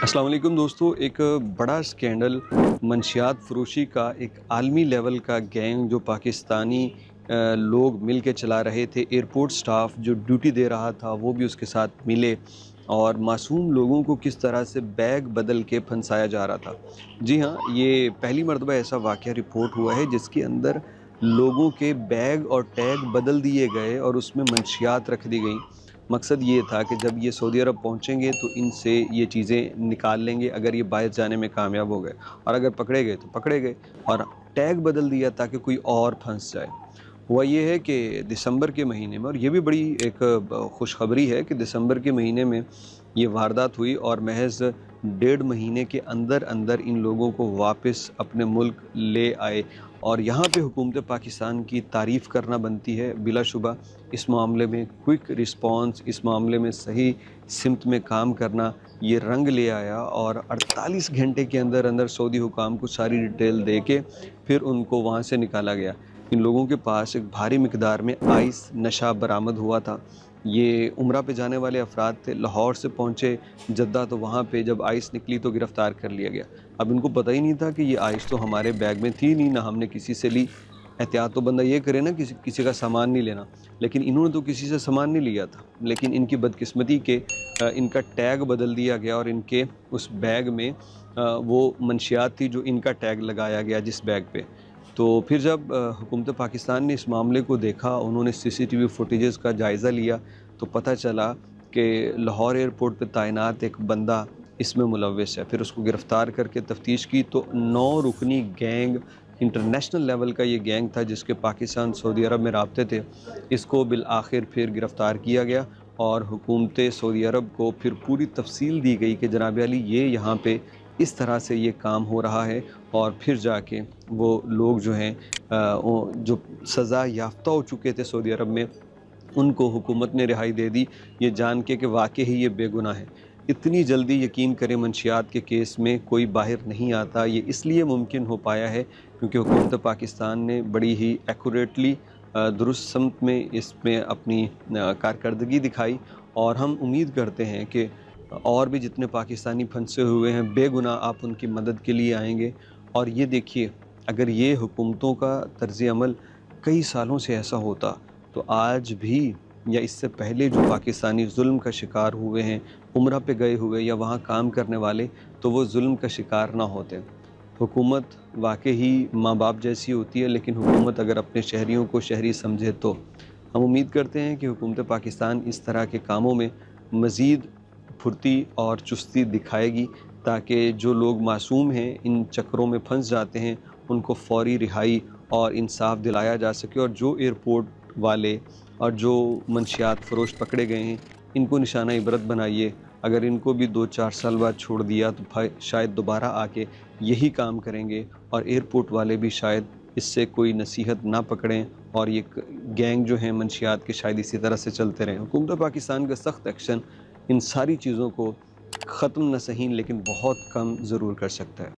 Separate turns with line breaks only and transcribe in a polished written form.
अस्सलाम वालेकुम दोस्तों। एक बड़ा स्कैंडल मंशियात फ़रोशी का एक आलमी लेवल का गैंग जो पाकिस्तानी लोग मिल के चला रहे थे। एयरपोर्ट स्टाफ जो ड्यूटी दे रहा था वो भी उसके साथ मिले और मासूम लोगों को किस तरह से बैग बदल के फंसाया जा रहा था। जी हाँ, ये पहली मर्तबा ऐसा वाक़या रिपोर्ट हुआ है जिसके अंदर लोगों के बैग और टैग बदल दिए गए और उसमें मंशियात रख दी गई। मकसद ये था कि जब ये सऊदी अरब पहुँचेंगे तो इनसे ये चीज़ें निकाल लेंगे अगर ये बाहर जाने में कामयाब हो गए, और अगर पकड़े गए तो पकड़े गए, और टैग बदल दिया ताकि कोई और फंस जाए। हुआ ये है कि दिसंबर के महीने में, और ये भी बड़ी एक खुशखबरी है कि दिसंबर के महीने में ये वारदात हुई और महज 1.5 महीने के अंदर अंदर इन लोगों को वापस अपने मुल्क ले आए। और यहाँ पे हुकूमत पाकिस्तान की तारीफ़ करना बनती है बिलाशुबा। इस मामले में क्विक रिस्पॉन्स, इस मामले में सही सिमत में काम करना ये रंग ले आया, और 48 घंटे के अंदर अंदर सऊदी हुकाम को सारी डिटेल दे के फिर उनको वहाँ से निकाला गया। इन लोगों के पास एक भारी मिकदार में आइस नशा बरामद हुआ था। ये उम्रा पे जाने वाले अफराद थे, लाहौर से पहुँचे जद्दा, तो वहाँ पे जब आइस निकली तो गिरफ़्तार कर लिया गया। अब इनको पता ही नहीं था कि ये आइस तो हमारे बैग में थी नहीं, ना हमने किसी से ली। एहतियात तो बंदा ये करे ना, किसी का सामान नहीं लेना, लेकिन इन्होंने तो किसी से सामान नहीं लिया था। लेकिन इनकी बदकिस्मती के इनका टैग बदल दिया गया और इनके उस बैग में वो मंशियात थी जो इनका टैग लगाया गया जिस बैग पे। तो फिर जब हुकूमत पाकिस्तान ने इस मामले को देखा, उन्होंने सीसीटीवी फुटेजेस का जायज़ा लिया, तो पता चला कि लाहौर एयरपोर्ट पे तैनात एक बंदा इसमें मुलव्वस है। फिर उसको गिरफ़्तार करके तफ्तीश की तो 9 रुकनी गैंग, इंटरनेशनल लेवल का ये गैंग था जिसके पाकिस्तान सऊदी अरब में राब्ते थे। इसको बिल आखिर फिर गिरफ़्तार किया गया और हुकूमत सऊदी अरब को फिर पूरी तफसील दी गई कि जनाब अली ये यहाँ पे इस तरह से ये काम हो रहा है। और फिर जाके वो लोग जो हैं जो सज़ा याफ्ता हो चुके थे सऊदी अरब में, उनको हुकूमत ने रिहाई दे दी, ये जान के कि वाकई ही ये बेगुनाह है। इतनी जल्दी यकीन करें मंशियात के केस में कोई बाहर नहीं आता। ये इसलिए मुमकिन हो पाया है क्योंकि हुकूमत पाकिस्तान ने बड़ी ही एक्यूरेटली दुरुस्त समत में इसमें अपनी कारकर्दगी दिखाई। और हम उम्मीद करते हैं कि और भी जितने पाकिस्तानी फंसे हुए हैं बेगुनाह, आप उनकी मदद के लिए आएंगे। और ये देखिए, अगर ये हुकूमतों का तर्ज़ अमल कई सालों से ऐसा होता तो आज भी या इससे पहले जो पाकिस्तानी जुल्म का शिकार हुए हैं, उम्रा पे गए हुए या वहाँ काम करने वाले, तो वो जुल्म का शिकार ना होते। हुकूमत वाकई ही माँ बाप जैसी होती है, लेकिन हुकूमत अगर अपने शहरियों को शहरी समझे तो हम उम्मीद करते हैं कि हुकूमत पाकिस्तान इस तरह के कामों में मज़ीद फुर्ती और चुस्ती दिखाएगी ताकि जो लोग मासूम हैं, इन चक्करों में फंस जाते हैं, उनको फ़ौरी रिहाई और इंसाफ दिलाया जा सके। और जो एयरपोर्ट वाले और जो मंशियात फ़रोश पकड़े गए हैं, इनको निशाना इबरत बनाइए। अगर इनको भी 2-4 साल बाद छोड़ दिया तो शायद दोबारा आके यही काम करेंगे, और एयरपोर्ट वाले भी शायद इससे कोई नसीहत ना पकड़ें, और ये गैंग जो हैं मंशियात के शायद इसी तरह से चलते रहें। हुकूमत पाकिस्तान का सख्त एक्शन इन सारी चीज़ों को ख़त्म न सही लेकिन बहुत कम ज़रूर कर सकता है।